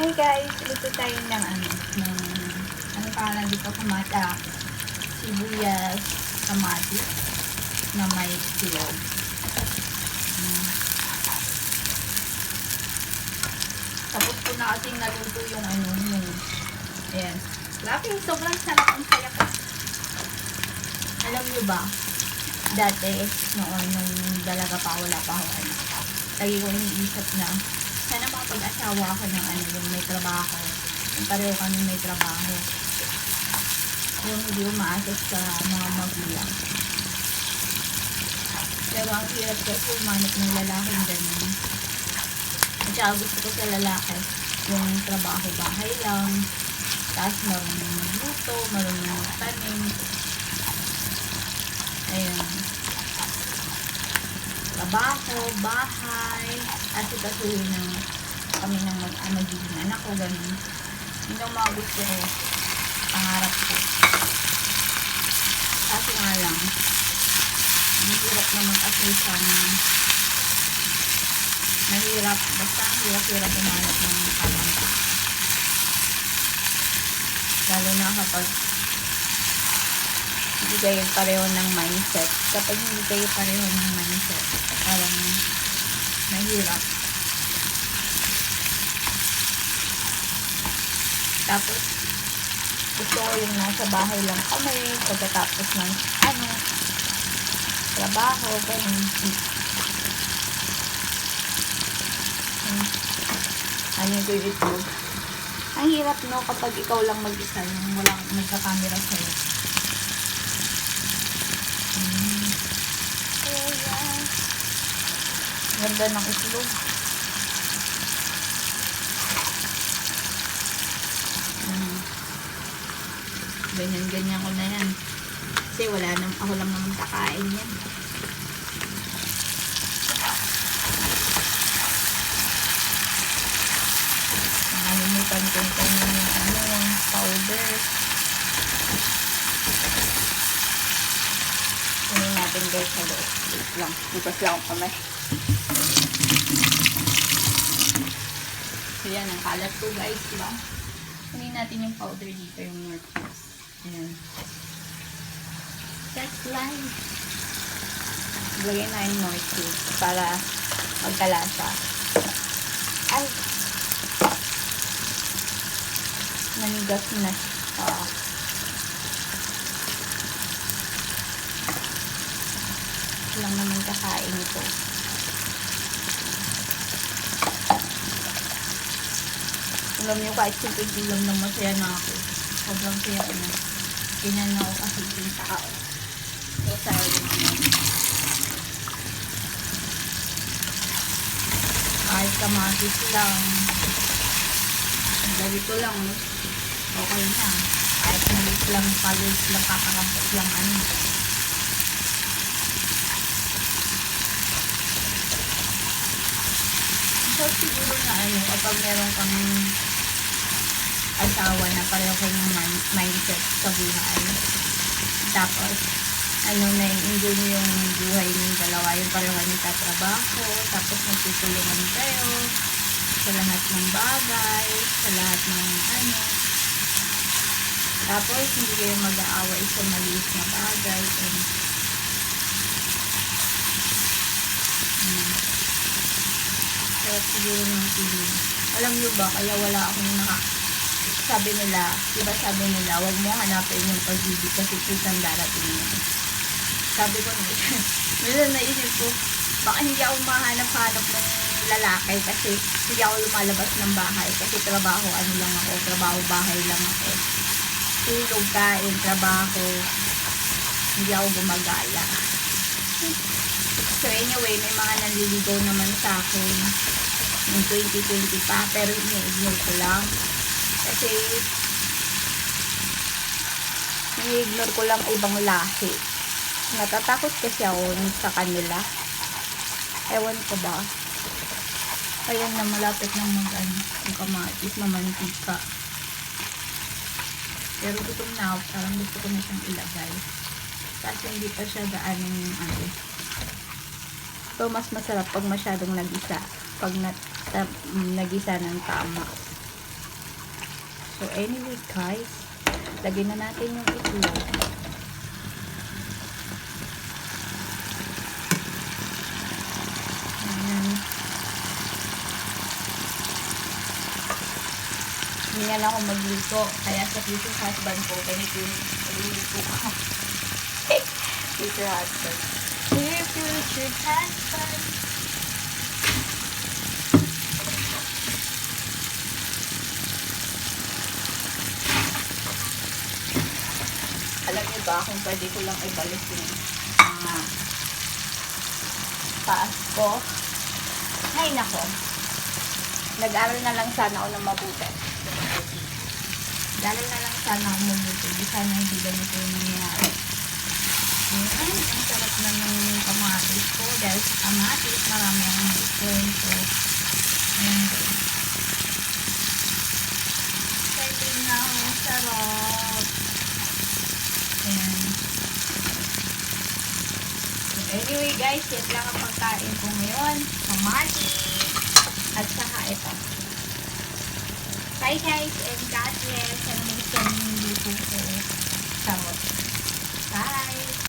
Hi guys, luto tayo ng ano pangalan dito, kamata, sibuyas, kamatis na may silog. Tapos ko na kasing naluto yung ayan. Grabe, sobrang sarap, ang saya ko. Alam nyo ba, dati, noon, nung dalaga pa, wala pa ako, lagi ko iniisip na, sana makapag-asawa ako ng yung may trabaho. Yung pareho kami may trabaho. Yung hindi umaasas sa mga magulang. Pero ang hirap kasi umanap ng lalaking ganun. At saka gusto ko sa lalaki, yung trabaho bahay lang, tapos marunong magluto, marunong magtanim. Ayun. Trabaho, bahay, at ikasuhin ng kami ng magiging anak ko, ganun. Yun ang mga gusto ko, pangarap ko. Kasi nga lang, ang hirap naman kasi mahirap, basta ang hirap-hirap umanap ng tamang. Lalo na kapag hindi kayo pareho ng mindset. Kapag hindi kayo pareho ng mindset, parang mahirap. Tapos, gusto ko yung nasa bahay lang kami, pagkatapos ng trabaho, ganun. Ko yung itlog. Ang hirap, no, kapag ikaw lang mag-isa, yung walang nagka-camera sa'yo. Ganda ng itlog. Ganyan-ganyan ko na yan. Kasi ako lang naman kakain yan. Nakalimutan ko yung powder. Kunin natin guys sa loob. Wait lang. Bukas lang ako kamay. So yan, ang kalat ko guys, diba? Kunin natin yung powder dito, yung North Face. Ayan. That's life. Lagyan na yung North Face para magkalasa. Ay! Manigas na. Lang naman kakain ito. Alam nyo, kahit simple lang na masaya na ako. Sobrang saya ko na. Ganyan na ako kasi yung tao. So, sorry naman. Kahit kamatis lang. Ganito lang. Okay na. Kahit malit lang, palit lang, kakarampot lang, So, siguro na kapag meron kang asawa na pareho kayong mindset sa buhay. Tapos, na-enjoy nyo yung buhay ng dalawa. Yung pareho kayo nagtatrabaho. Tapos, magtutulungan kayo sa lahat ng bagay, sa lahat ng Tapos, hindi kayo mag-aaway sa maliit na bagay. Kaya siguro ng feeling. Alam nyo ba, kaya wala akong sabi nila, wag mo hanapin yung pag-ibig kasi kusang darating yan. Sabi ko, minsan naisip ko, baka hindi ako mahanap-hanap ng lalaki kasi hindi ako lumalabas ng bahay kasi trabaho bahay lang ako. Tulog, kain, trabaho, hindi ako gumagala. So anyway, may mga nanliligaw naman sa akin ng 2020 pa, pero ini-ignore ko lang. Kasi ini-ignore ko lang ibang lahi. Natatakot kasi ako sa kanila. Ewan ko ba. Ayan na, malapit ng yung kamatis, mamantika. Pero gutom na ako, parang gusto ko na siyang ilagay. Kasi hindi pa siya gaanong So, mas masarap pag masyadong nagisa. Pag nagisa ng tama. So, anyway guys, lagyan na natin yung itlog. Ayan. Hindi na ako magluto. Kaya sa future husband ko, ganito yung magluluto ko. Future husband. Dear future husband. Alam niyo ba kung pwede ko lang ibalik yung mga taas ko? Ay, nako. Nag-aral na lang sana ako ng mabuti. Nag-aral na lang sana ako mabuti. Di sana hindi ganito yung nangyari. Ayan, ang sarap na ng kamatis ko. Dahil sa kamatis, marami akong itlog. So, ayan guys. Excited na ako. Ang sarap. Ayan. So, anyway guys, yan lang ang pagkain ko ngayon. Kamatis. At saka ito. Bye guys and God bless. And minsan yung luto ko. Sarap. Bye!